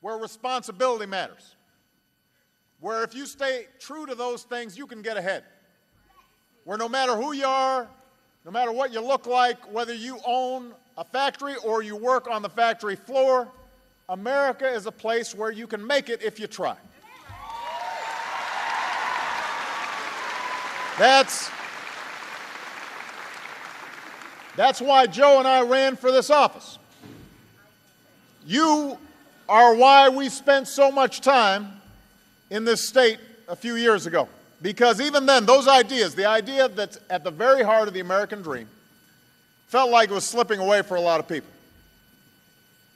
where responsibility matters, where if you stay true to those things, you can get ahead, where no matter who you are, no matter what you look like, whether you own a factory or you work on the factory floor, America is a place where you can make it if you try. That's why Joe and I ran for this office. You are why we spent so much time in this state a few years ago. Because even then, those ideas, the idea that's at the very heart of the American dream, felt like it was slipping away for a lot of people.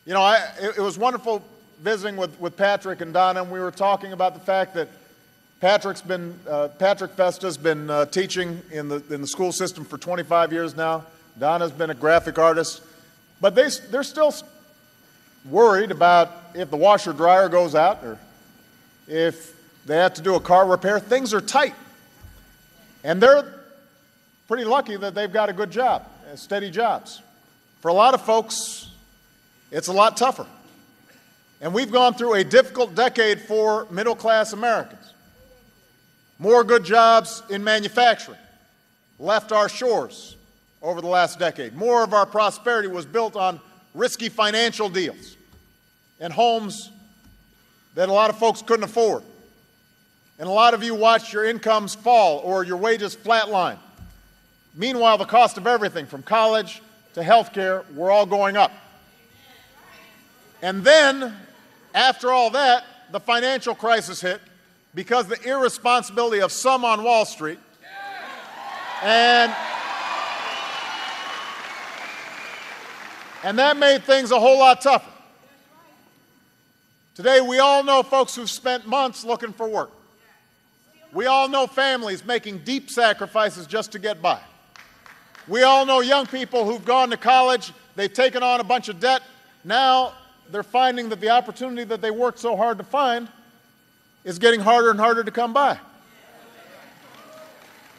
You know, it was wonderful visiting with Patrick and Donna, and we were talking about the fact that Patrick Festa's been teaching in the school system for 25 years now. Donna's been a graphic artist. But they're still worried about if the washer dryer goes out or if they have to do a car repair. Things are tight. And they're pretty lucky that they've got a good job, steady jobs. For a lot of folks, it's a lot tougher. And we've gone through a difficult decade for middle-class Americans. More good jobs in manufacturing left our shores over the last decade. More of our prosperity was built on risky financial deals and homes that a lot of folks couldn't afford. And a lot of you watched your incomes fall or your wages flatline. Meanwhile, the cost of everything from college to health care were all going up. And then, after all that, the financial crisis hit because the irresponsibility of some on Wall Street. And that made things a whole lot tougher. Today, we all know folks who've spent months looking for work. We all know families making deep sacrifices just to get by. We all know young people who've gone to college, they've taken on a bunch of debt. Now they're finding that the opportunity that they worked so hard to find is getting harder and harder to come by.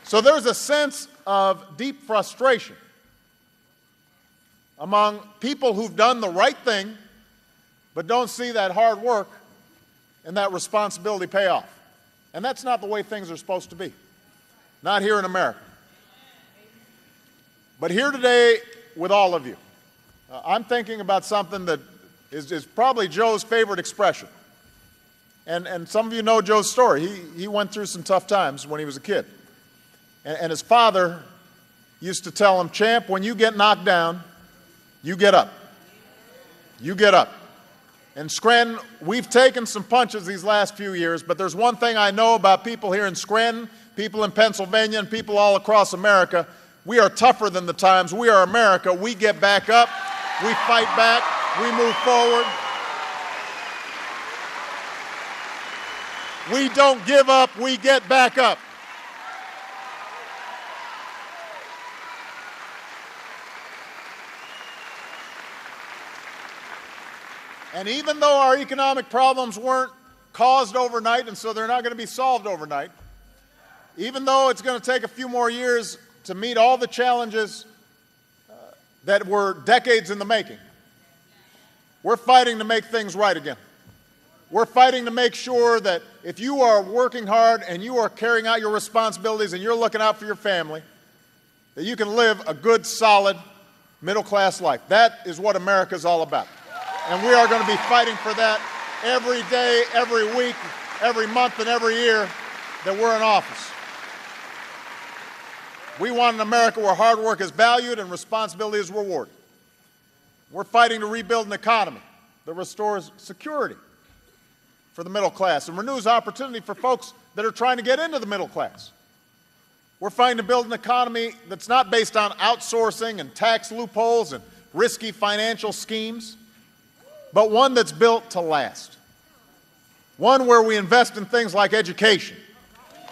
So there's a sense of deep frustration among people who've done the right thing but don't see that hard work and that responsibility pay off. And that's not the way things are supposed to be. Not here in America. But here today with all of you, I'm thinking about something that is probably Joe's favorite expression. And some of you know Joe's story. He went through some tough times when he was a kid. And his father used to tell him, "Champ, when you get knocked down, you get up. You get up." And Scranton, we've taken some punches these last few years, but there's one thing I know about people here in Scranton, people in Pennsylvania, and people all across America. We are tougher than the times. We are America. We get back up. We fight back. We move forward. We don't give up. We get back up. And even though our economic problems weren't caused overnight, and so they're not going to be solved overnight, even though it's going to take a few more years to meet all the challenges that were decades in the making, we're fighting to make things right again. We're fighting to make sure that if you are working hard and you are carrying out your responsibilities and you're looking out for your family, that you can live a good, solid, middle-class life. That is what America is all about. And we are going to be fighting for that every day, every week, every month, and every year that we're in office. We want an America where hard work is valued and responsibility is rewarded. We're fighting to rebuild an economy that restores security for the middle class and renews opportunity for folks that are trying to get into the middle class. We're fighting to build an economy that's not based on outsourcing and tax loopholes and risky financial schemes, but one that's built to last. One where we invest in things like education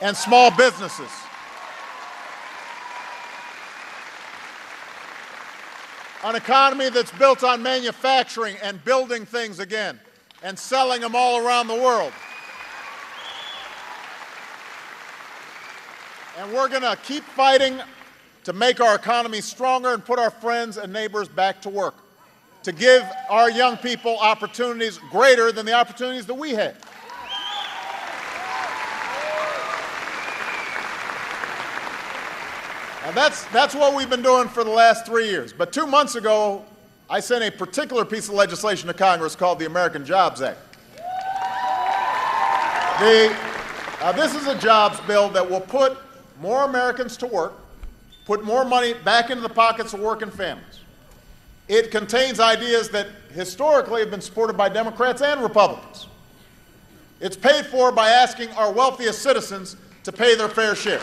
and small businesses. An economy that's built on manufacturing and building things again and selling them all around the world. And we're going to keep fighting to make our economy stronger and put our friends and neighbors back to work. to give our young people opportunities greater than the opportunities that we had. And that's what we've been doing for the last 3 years. But 2 months ago, I sent a particular piece of legislation to Congress called the American Jobs Act. This is a jobs bill that will put more Americans to work, put more money back into the pockets of working families. It contains ideas that historically have been supported by Democrats and Republicans. It's paid for by asking our wealthiest citizens to pay their fair share.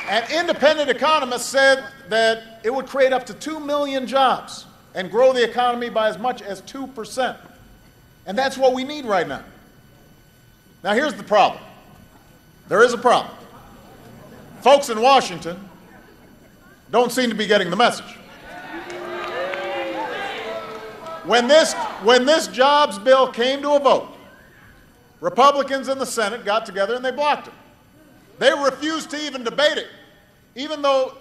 And independent economists said that it would create up to 2 million jobs and grow the economy by as much as 2%. And that's what we need right now. Now, here's the problem. There is a problem. Folks in Washington don't seem to be getting the message. When this jobs bill came to a vote, Republicans in the Senate got together and they blocked it. They refused to even debate it, even though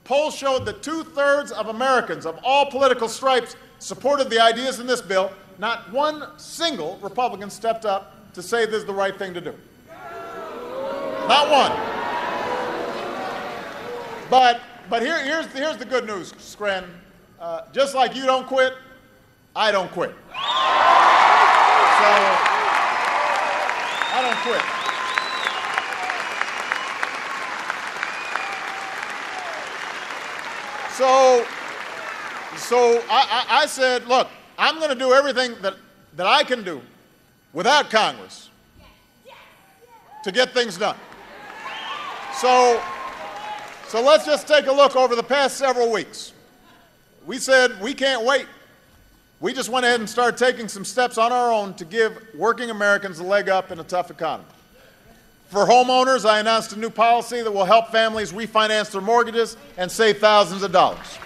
polls showed that 2/3 of Americans of all political stripes supported the ideas in this bill. Not one single Republican stepped up to say this is the right thing to do. Not one. But here's the good news, Scranton. Just like you don't quit, I don't quit. So I don't quit. So I said, look, I'm going to do everything that I can do without Congress to get things done. So let's just take a look over the past several weeks. We said we can't wait. We just went ahead and started taking some steps on our own to give working Americans a leg up in a tough economy. For homeowners, I announced a new policy that will help families refinance their mortgages and save thousands of dollars.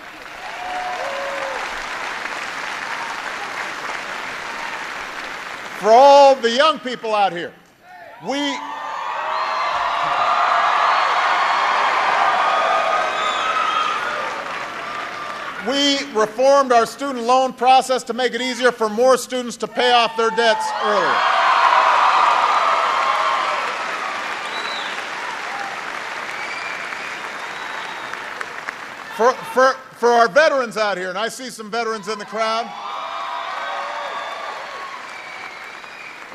For all the young people out here, we reformed our student loan process to make it easier for more students to pay off their debts earlier. For our veterans out here, and I see some veterans in the crowd,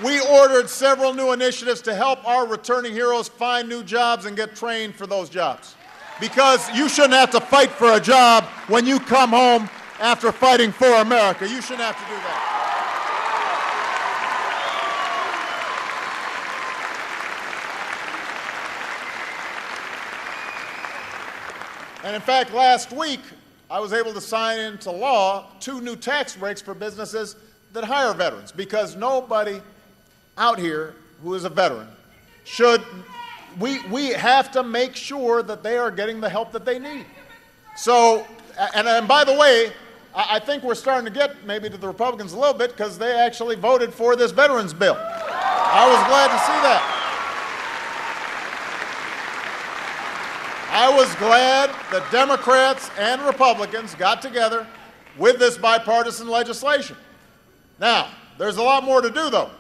we ordered several new initiatives to help our returning heroes find new jobs and get trained for those jobs. Because you shouldn't have to fight for a job when you come home after fighting for America. You shouldn't have to do that. And in fact, last week, I was able to sign into law 2 new tax breaks for businesses that hire veterans, because nobody out here who is a veteran should, we have to make sure that they are getting the help that they need. So, and by the way, I think we're starting to get maybe to the Republicans a little bit, because they actually voted for this veterans bill. I was glad to see that. I was glad that Democrats and Republicans got together with this bipartisan legislation. Now, there's a lot more to do, though,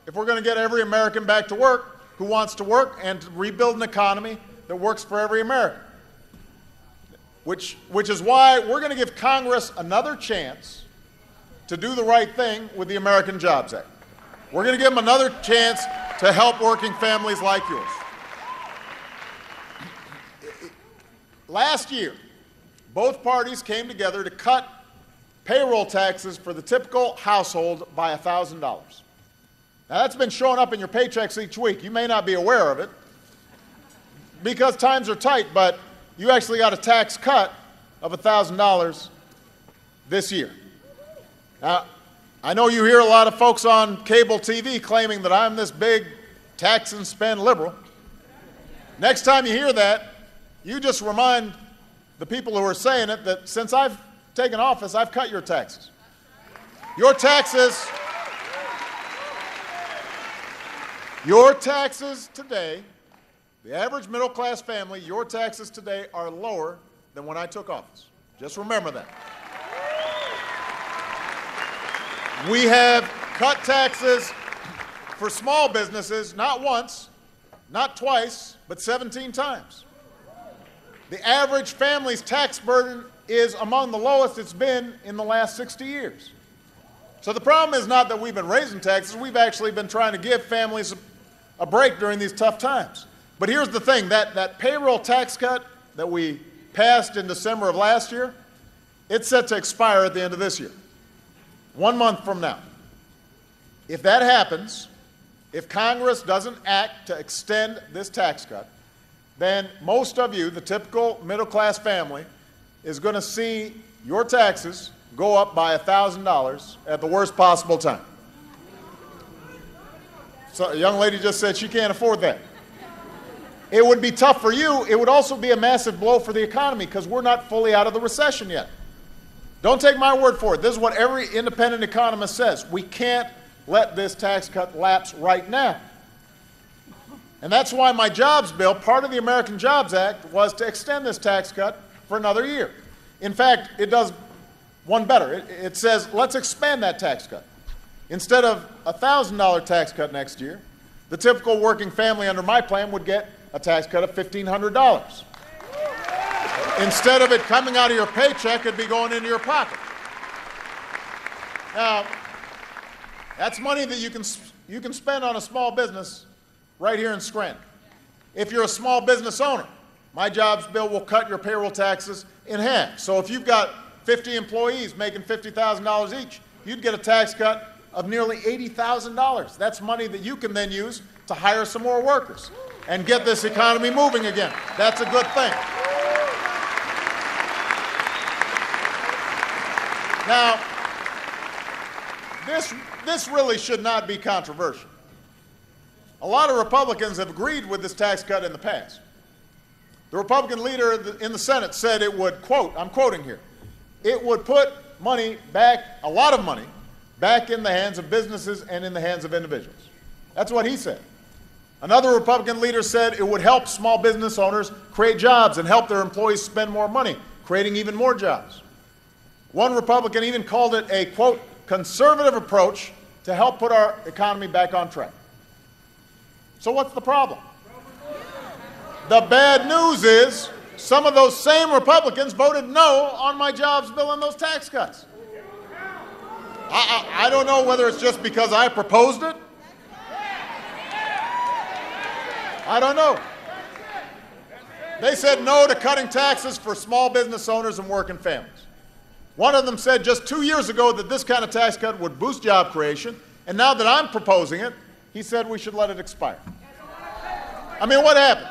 if we're going to get every American back to work who wants to work and to rebuild an economy that works for every American, which is why we're going to give Congress another chance to do the right thing with the American Jobs Act. We're going to give them another chance to help working families like yours. Last year, both parties came together to cut payroll taxes for the typical household by $1,000. Now, that's been showing up in your paychecks each week. You may not be aware of it because times are tight, but you actually got a tax cut of $1,000 this year. Now, I know you hear a lot of folks on cable TV claiming that I'm this big tax and spend liberal. Next time you hear that, you just remind the people who are saying it that since I've taken office, I've cut your taxes. Your taxes Your taxes today, the average middle-class family, your taxes today are lower than when I took office. Just remember that. We have cut taxes for small businesses, not once, not twice, but 17 times. The average family's tax burden is among the lowest it's been in the last 60 years. So the problem is not that we've been raising taxes, we've actually been trying to give families a break during these tough times. But here's the thing, that payroll tax cut that we passed in December of last year, it's set to expire at the end of this year, 1 month from now. If that happens, if Congress doesn't act to extend this tax cut, then most of you, the typical middle-class family, is going to see your taxes go up by $1,000 at the worst possible time. So a young lady just said she can't afford that. It would be tough for you. It would also be a massive blow for the economy because we're not fully out of the recession yet. Don't take my word for it. This is what every independent economist says. We can't let this tax cut lapse right now. And that's why my jobs bill, part of the American Jobs Act, was to extend this tax cut for another year. In fact, it does one better. It says, let's expand that tax cut. Instead of a $1,000 tax cut next year, the typical working family under my plan would get a tax cut of $1,500. Instead of it coming out of your paycheck, it'd be going into your pocket. Now, that's money that you can spend on a small business right here in Scranton. If you're a small business owner, my jobs bill will cut your payroll taxes in half. So if you've got 50 employees making $50,000 each, you'd get a tax cut of nearly $80,000. That's money that you can then use to hire some more workers and get this economy moving again. That's a good thing. Now, this really should not be controversial. A lot of Republicans have agreed with this tax cut in the past. The Republican leader in the Senate said it would, quote, I'm quoting here, it would put money back, a lot of money, back in the hands of businesses and in the hands of individuals. That's what he said. Another Republican leader said it would help small business owners create jobs and help their employees spend more money, creating even more jobs. One Republican even called it a, quote, conservative approach to help put our economy back on track. So what's the problem? The bad news is some of those same Republicans voted no on my jobs bill and those tax cuts. I don't know whether it's just because I proposed it. I don't know. They said no to cutting taxes for small business owners and working families. One of them said just 2 years ago that this kind of tax cut would boost job creation, and now that I'm proposing it, he said we should let it expire. I mean, what happened?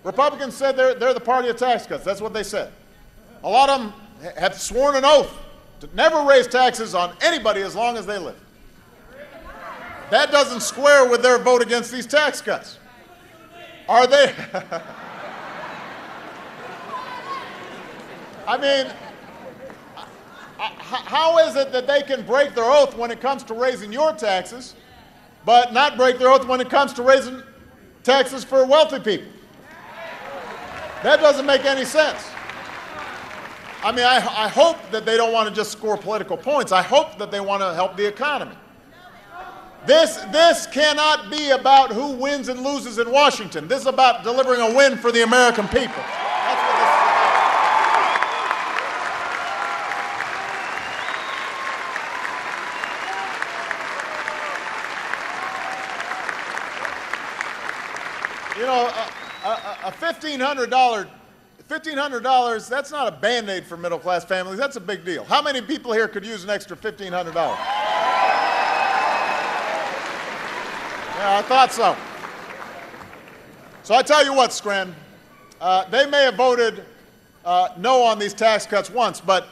Republicans said they're the party of tax cuts. That's what they said. A lot of them have sworn an oath to never raise taxes on anybody as long as they live. That doesn't square with their vote against these tax cuts. Are they? I mean, how is it that they can break their oath when it comes to raising your taxes, but not break their oath when it comes to raising taxes for wealthy people? That doesn't make any sense. I mean, I hope that they don't want to just score political points. I hope that they want to help the economy. This cannot be about who wins and loses in Washington. This is about delivering a win for the American people. That's what this is about. You know, a $1,500, that's not a Band-Aid for middle-class families. That's a big deal. How many people here could use an extra $1,500? Yeah, I thought so. So I tell you what, Scranton, they may have voted no on these tax cuts once, but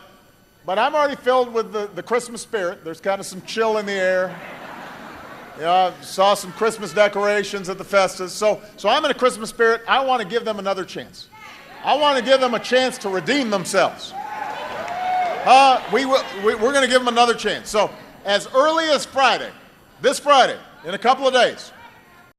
I'm already filled with the Christmas spirit. There's kind of some chill in the air. You know, I saw some Christmas decorations at the Festas. So I'm in a Christmas spirit. I want to give them another chance. I want to give them a chance to redeem themselves. We're going to give them another chance. So as early as Friday, this Friday, in a couple of days,